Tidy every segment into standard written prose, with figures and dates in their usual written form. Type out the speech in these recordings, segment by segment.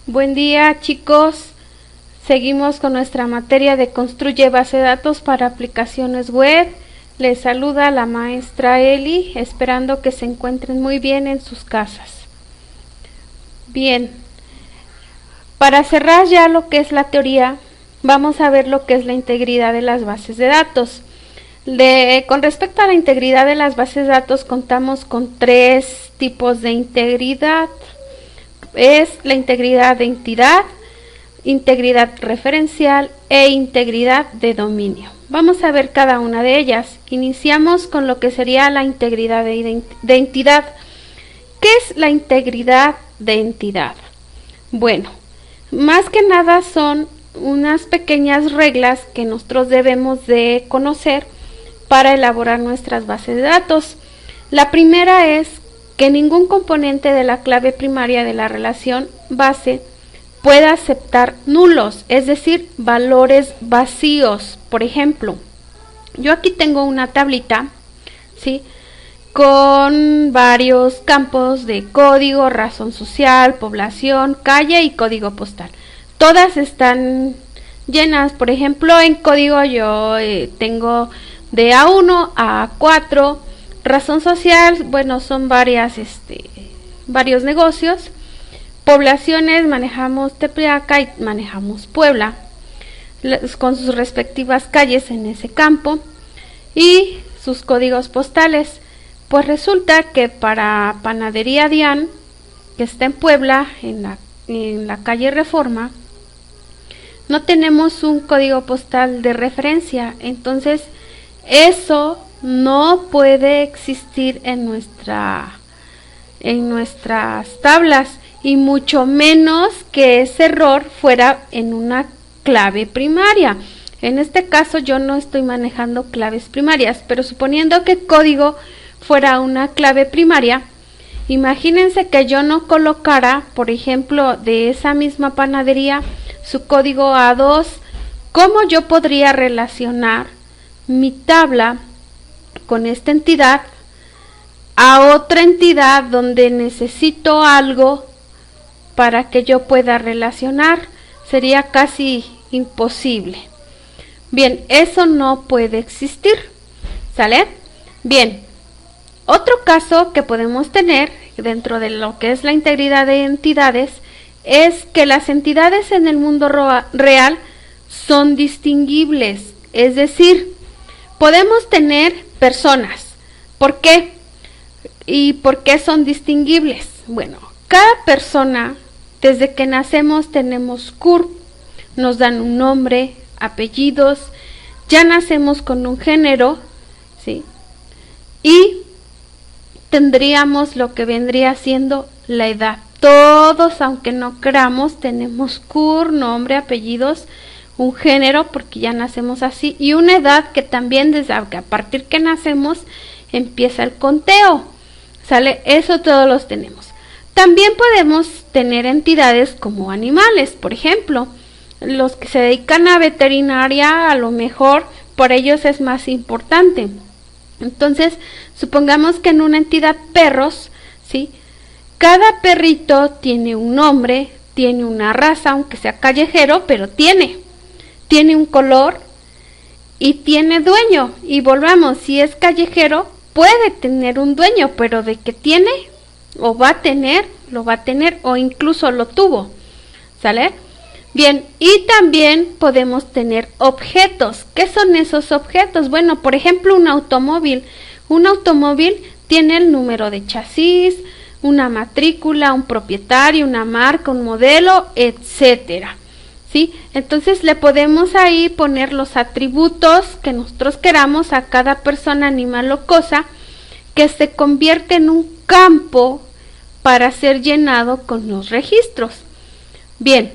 Buen día, chicos. Seguimos con nuestra materia de Construye base de datos para aplicaciones web. Les saluda la maestra Eli, esperando que se encuentren muy bien en sus casas. Bien, para cerrar ya lo que es la teoría, vamos a ver lo que es la integridad de las bases de datos. Con respecto a la integridad de las bases de datos, contamos con tres tipos de integridad. Es la integridad de entidad, integridad referencial e integridad de dominio. Vamos a ver cada una de ellas. Iniciamos con lo que sería la integridad de entidad. ¿Qué es la integridad de entidad? Bueno, más que nada son unas pequeñas reglas que nosotros debemos de conocer para elaborar nuestras bases de datos. La primera es que ningún componente de la clave primaria de la relación base pueda aceptar nulos, es decir, valores vacíos. Por ejemplo, yo aquí tengo una tablita, ¿sí?, con varios campos de código, razón social, población, calle y código postal. Todas están llenas. Por ejemplo, en código yo tengo de A1 a A4. Razón social, bueno, son varios negocios. Poblaciones, manejamos Tepeaca y manejamos Puebla, con sus respectivas calles en ese campo y sus códigos postales. Pues resulta que para Panadería Dian, que está en Puebla, en la calle Reforma, no tenemos un código postal de referencia. Entonces, eso no puede existir en nuestras tablas, y mucho menos que ese error fuera en una clave primaria. En este caso yo no estoy manejando claves primarias, pero suponiendo que código fuera una clave primaria, imagínense que yo no colocara, por ejemplo, de esa misma panadería su código A2. ¿Cómo yo podría relacionar mi tabla con esta entidad a otra entidad donde necesito algo para que yo pueda relacionar? Sería casi imposible. Bien, eso no puede existir, ¿sale? Bien, otro caso que podemos tener dentro de lo que es la integridad de entidades es que las entidades en el mundo real son distinguibles, es decir, podemos tener personas. ¿Por qué? ¿Y por qué son distinguibles? Bueno, cada persona, desde que nacemos tenemos CURP, nos dan un nombre, apellidos, ya nacemos con un género, ¿sí?, y tendríamos lo que vendría siendo la edad. Todos, aunque no queramos, tenemos CURP, nombre, apellidos, un género, porque ya nacemos así, y una edad que también desde a partir que nacemos empieza el conteo, ¿sale? Eso todos los tenemos. También podemos tener entidades como animales. Por ejemplo, los que se dedican a veterinaria, a lo mejor por ellos es más importante. Entonces, supongamos que en una entidad perros, ¿sí?, cada perrito tiene un nombre, tiene una raza, aunque sea callejero, pero tiene un color y tiene dueño. Y volvamos, si es callejero, puede tener un dueño, pero de que tiene o va a tener, lo va a tener, o incluso lo tuvo, ¿sale? Bien, y también podemos tener objetos. ¿Qué son esos objetos? Bueno, por ejemplo, un automóvil. Un automóvil tiene el número de chasis, una matrícula, un propietario, una marca, un modelo, etcétera, ¿sí? Entonces le podemos ahí poner los atributos que nosotros queramos a cada persona, animal o cosa, que se convierte en un campo para ser llenado con los registros. Bien,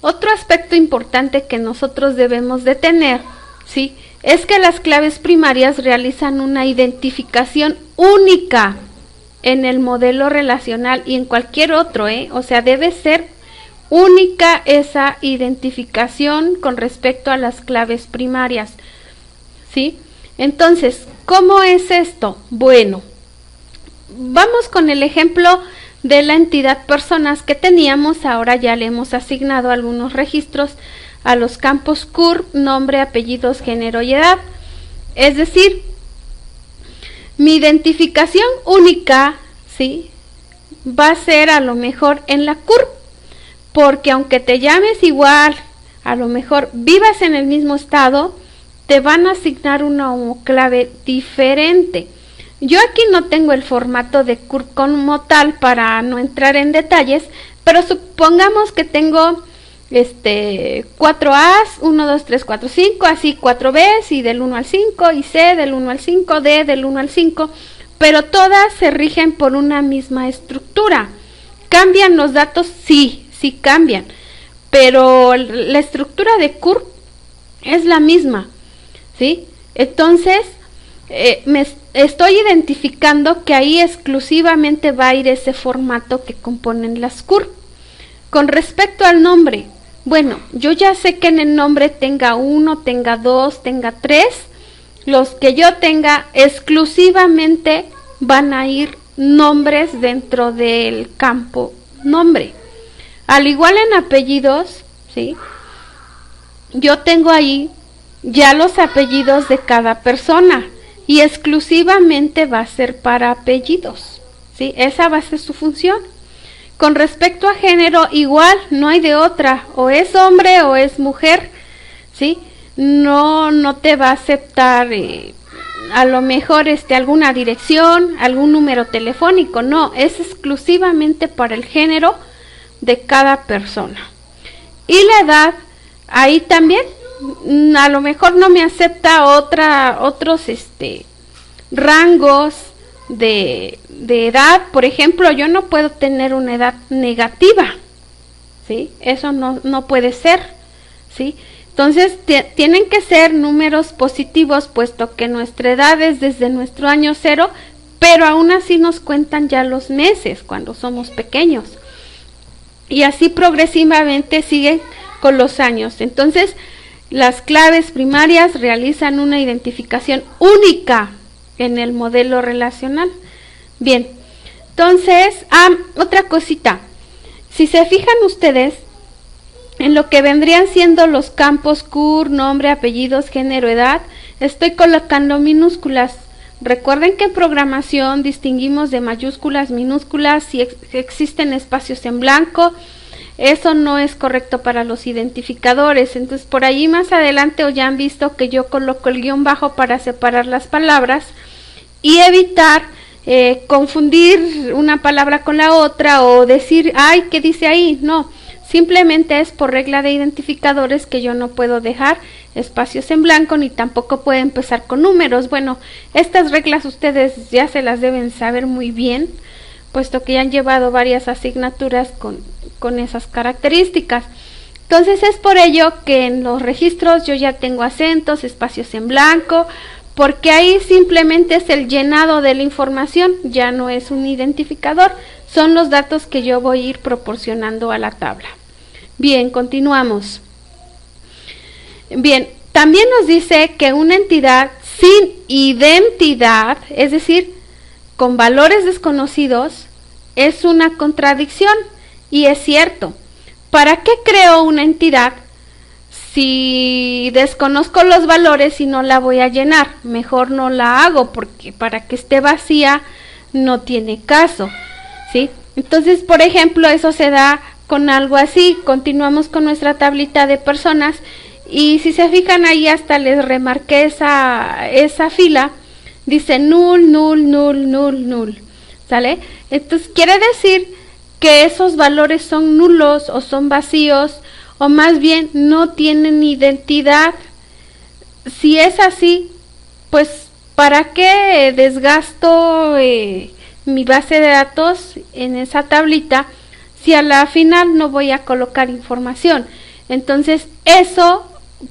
otro aspecto importante que nosotros debemos de tener, ¿sí?, es que las claves primarias realizan una identificación única en el modelo relacional y en cualquier otro, o sea, debe ser única esa identificación con respecto a las claves primarias, ¿sí? Entonces, ¿cómo es esto? Bueno, vamos con el ejemplo de la entidad personas que teníamos. Ahora ya le hemos asignado algunos registros a los campos CURP, nombre, apellidos, género y edad. Es decir, mi identificación única, ¿sí?, va a ser a lo mejor en la CURP, porque aunque te llames igual, a lo mejor vivas en el mismo estado, te van a asignar una homoclave diferente. Yo aquí no tengo el formato de CURP como tal para no entrar en detalles, pero supongamos que tengo 4 A's, 1, 2, 3, 4, 5, así 4 B's y del 1 al 5, y C del 1 al 5, D del 1 al 5, pero todas se rigen por una misma estructura. ¿Cambian los datos? Sí cambian, pero la estructura de CURP es la misma, ¿sí? Entonces, me estoy identificando que ahí exclusivamente va a ir ese formato que componen las CURP. Con respecto al nombre, bueno, yo ya sé que en el nombre tenga 1, tenga 2, tenga 3, los que yo tenga exclusivamente van a ir nombres dentro del campo nombre. Al igual en apellidos, ¿sí?, yo tengo ahí ya los apellidos de cada persona y exclusivamente va a ser para apellidos, ¿sí? Esa va a ser su función. Con respecto a género, igual, no hay de otra, o es hombre o es mujer, ¿sí? No te va a aceptar a lo mejor alguna dirección, algún número telefónico, no, es exclusivamente para el género de cada persona. Y la edad, ahí también, a lo mejor no me acepta otros rangos de edad. Por ejemplo, yo no puedo tener una edad negativa, ¿sí? Eso no puede ser, ¿sí? Entonces tienen que ser números positivos, puesto que nuestra edad es desde nuestro año 0, pero aún así nos cuentan ya los meses cuando somos pequeños, y así progresivamente siguen con los años. Entonces las claves primarias realizan una identificación única en el modelo relacional. Bien, entonces, otra cosita, si se fijan ustedes en lo que vendrían siendo los campos CUR, nombre, apellidos, género, edad, estoy colocando minúsculas. Recuerden que en programación distinguimos de mayúsculas, minúsculas, si existen espacios en blanco. Eso no es correcto para los identificadores. Entonces, por allí más adelante ya han visto que yo coloco el guión bajo para separar las palabras y evitar confundir una palabra con la otra o decir, ay, ¿qué dice ahí? No, simplemente es por regla de identificadores que yo no puedo dejar espacios en blanco ni tampoco puedo empezar con números. Bueno, estas reglas ustedes ya se las deben saber muy bien, puesto que ya han llevado varias asignaturas con esas características. Entonces es por ello que en los registros yo ya tengo acentos, espacios en blanco, porque ahí simplemente es el llenado de la información, ya no es un identificador, son los datos que yo voy a ir proporcionando a la tabla. Bien, continuamos. Bien, también nos dice que una entidad sin identidad, es decir, con valores desconocidos, es una contradicción, y es cierto. ¿Para qué creo una entidad si desconozco los valores y no la voy a llenar? Mejor no la hago, porque para que esté vacía no tiene caso, ¿sí? Entonces, por ejemplo, eso se da con algo así. Continuamos con nuestra tablita de personas y si se fijan ahí hasta les remarqué esa fila, dice null, null, null, null, null, ¿sale? Entonces quiere decir que esos valores son nulos o son vacíos, o más bien no tienen identidad. Si es así, pues ¿para qué desgasto mi base de datos en esa tablita si a la final no voy a colocar información? Entonces eso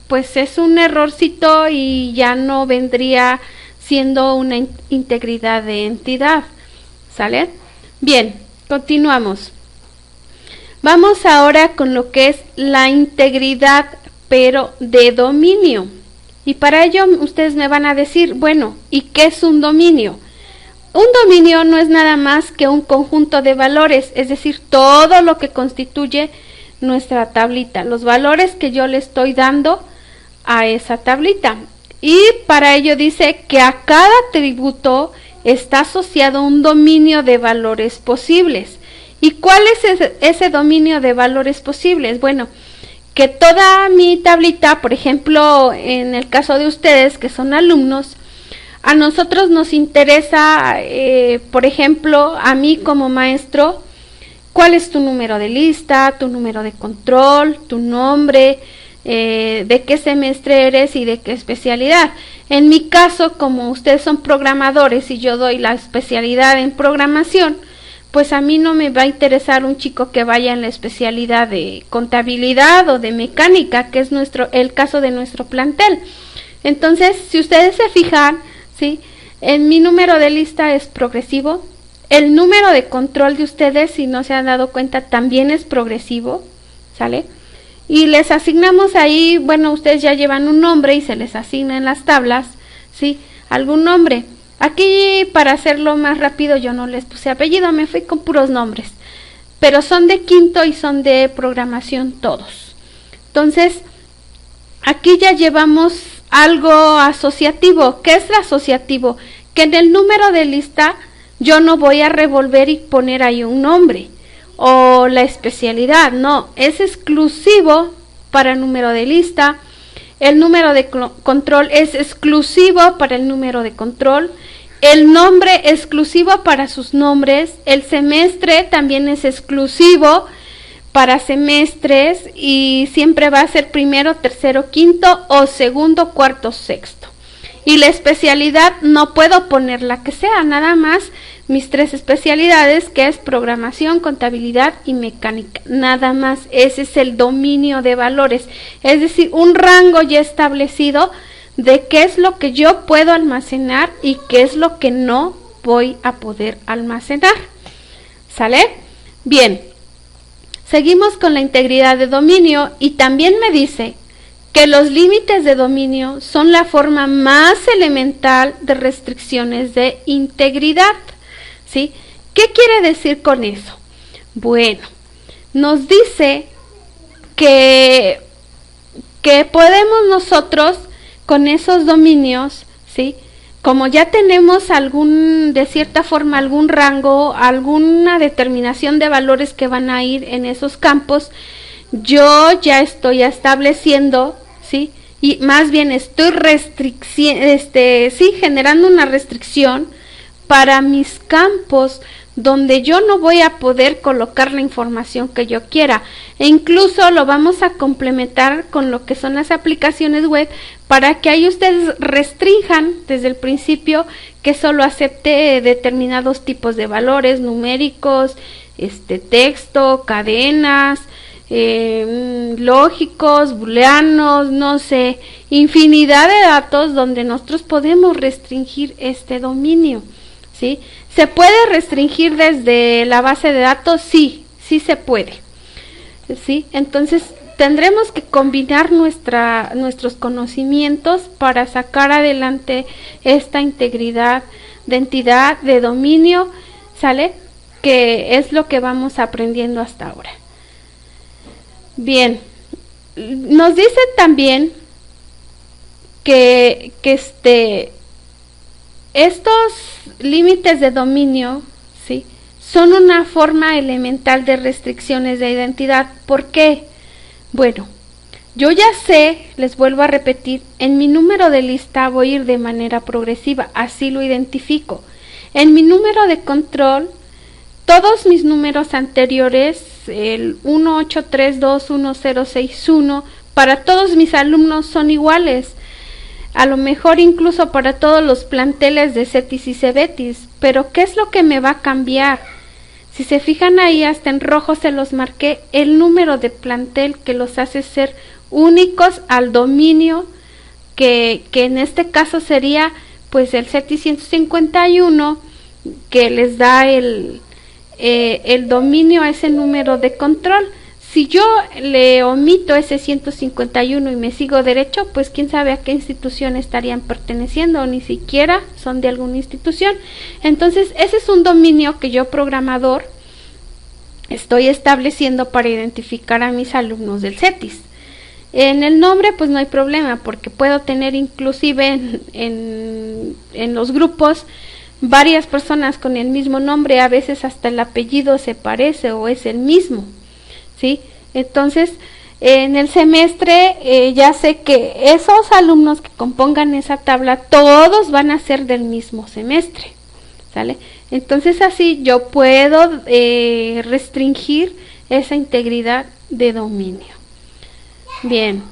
pues es un errorcito y ya no vendría siendo una integridad de entidad, ¿sale? Bien, continuamos. Vamos ahora con lo que es la integridad, pero de dominio. Y para ello ustedes me van a decir, bueno, ¿y qué es un dominio? un dominio no es nada más que un conjunto de valores, es decir, todo lo que constituye nuestra tablita, los valores que yo le estoy dando a esa tablita. Y para ello dice que a cada atributo está asociado un dominio de valores posibles. ¿Y cuál es ese dominio de valores posibles? Bueno, que toda mi tablita, por ejemplo, en el caso de ustedes que son alumnos, a nosotros nos interesa, por ejemplo, a mí como maestro, cuál es tu número de lista, tu número de control, tu nombre, de qué semestre eres y de qué especialidad. En mi caso, como ustedes son programadores y yo doy la especialidad en programación, pues a mí no me va a interesar un chico que vaya en la especialidad de contabilidad o de mecánica, que es el caso de nuestro plantel. Entonces, si ustedes se fijan, ¿sí?, en mi número de lista es progresivo. El número de control de ustedes, si no se han dado cuenta, también es progresivo, ¿sale? Y les asignamos ahí, bueno, ustedes ya llevan un nombre y se les asigna en las tablas, ¿sí?, algún nombre. Aquí, para hacerlo más rápido, yo no les puse apellido, me fui con puros nombres. Pero son de quinto y son de programación todos. Entonces, aquí ya llevamos algo asociativo. ¿Qué es asociativo? Que en el número de lista yo no voy a revolver y poner ahí un nombre o la especialidad, no, es exclusivo para el número de lista. El número de control es exclusivo para el número de control, el nombre exclusivo para sus nombres, el semestre también es exclusivo para semestres y siempre va a ser primero, tercero, quinto o segundo, cuarto, sexto. Y la especialidad no puedo poner la que sea, nada más mis 3 especialidades, que es programación, contabilidad y mecánica, nada más. Ese es el dominio de valores, es decir, un rango ya establecido de qué es lo que yo puedo almacenar y qué es lo que no voy a poder almacenar. ¿Sale? Bien, seguimos con la integridad de dominio y también me dice que los límites de dominio son la forma más elemental de restricciones de integridad. ¿Sí? ¿Qué quiere decir con eso? Bueno, nos dice que podemos nosotros con esos dominios, ¿sí?, como ya tenemos de cierta forma algún rango, alguna determinación de valores que van a ir en esos campos, yo ya estoy estableciendo, ¿sí?, y más bien estoy generando una restricción para mis campos donde yo no voy a poder colocar la información que yo quiera, e incluso lo vamos a complementar con lo que son las aplicaciones web para que ahí ustedes restrinjan desde el principio que solo acepte determinados tipos de valores numéricos, texto, cadenas, lógicos, booleanos, no sé, infinidad de datos donde nosotros podemos restringir este dominio. ¿Sí? ¿Se puede restringir desde la base de datos? Sí, sí se puede. ¿Sí? Entonces tendremos que combinar nuestros conocimientos para sacar adelante esta integridad de entidad, de dominio, ¿sale? Que es lo que vamos aprendiendo hasta ahora. Bien, nos dice también que estos límites de dominio, ¿sí?, son una forma elemental de restricciones de identidad. ¿Por qué? Bueno, yo ya sé, les vuelvo a repetir, en mi número de lista voy a ir de manera progresiva, así lo identifico. En mi número de control, todos mis números anteriores, el 18321061, para todos mis alumnos son iguales. A lo mejor incluso para todos los planteles de CETIS y CEBETIS, pero ¿qué es lo que me va a cambiar? Si se fijan ahí, hasta en rojo se los marqué, el número de plantel que los hace ser únicos al dominio, que en este caso sería pues el CETIS 151, que les da el dominio a ese número de control. Si yo le omito ese 151 y me sigo derecho, pues quién sabe a qué institución estarían perteneciendo, o ni siquiera son de alguna institución. Entonces, ese es un dominio que yo, programador, estoy estableciendo para identificar a mis alumnos del CETIS. En el nombre pues no hay problema, porque puedo tener inclusive en los grupos varias personas con el mismo nombre, a veces hasta el apellido se parece o es el mismo, ¿sí? Entonces, en el semestre ya sé que esos alumnos que compongan esa tabla, todos van a ser del mismo semestre, ¿sale? Entonces así yo puedo restringir esa integridad de dominio. Bien,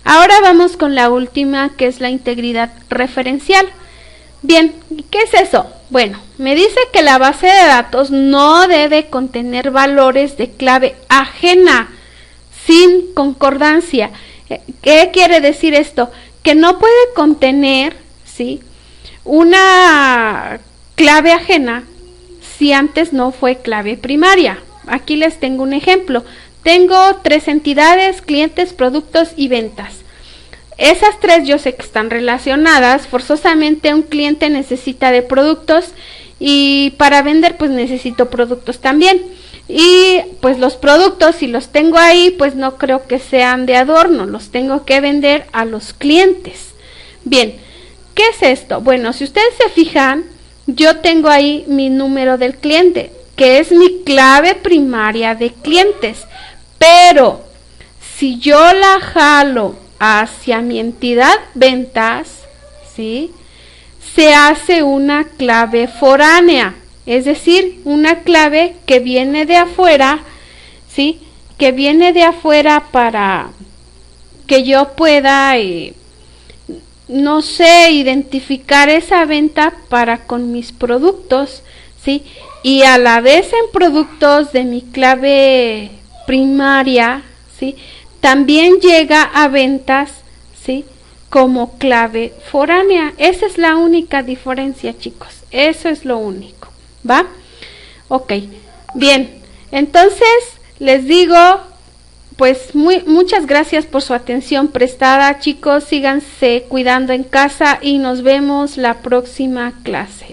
ahora vamos con la última, que es la integridad referencial. Bien, ¿qué es eso? Bueno, me dice que la base de datos no debe contener valores de clave ajena, sin concordancia. ¿Qué quiere decir esto? Que no puede contener, ¿sí?, una clave ajena si antes no fue clave primaria. Aquí les tengo un ejemplo. Tengo 3 entidades: clientes, productos y ventas. Esas 3 yo sé que están relacionadas. Forzosamente un cliente necesita de productos, y para vender pues necesito productos también. Y pues los productos, si los tengo ahí, pues no creo que sean de adorno, los tengo que vender a los clientes. Bien, ¿qué es esto? Bueno, si ustedes se fijan, yo tengo ahí mi número del cliente, que es mi clave primaria de clientes. Pero si yo la jalo hacia mi entidad ventas, ¿sí?, se hace una clave foránea, es decir, una clave que viene de afuera, ¿sí?, que viene de afuera para que yo pueda, no sé, identificar esa venta para con mis productos, ¿sí? Y a la vez en productos de mi clave primaria, ¿sí?, también llega a ventas, ¿sí?, como clave foránea. Esa es la única diferencia, chicos. Eso es lo único, ¿va? Ok, bien. Entonces, les digo, pues muchas gracias por su atención prestada, chicos. Síganse cuidando en casa y nos vemos la próxima clase.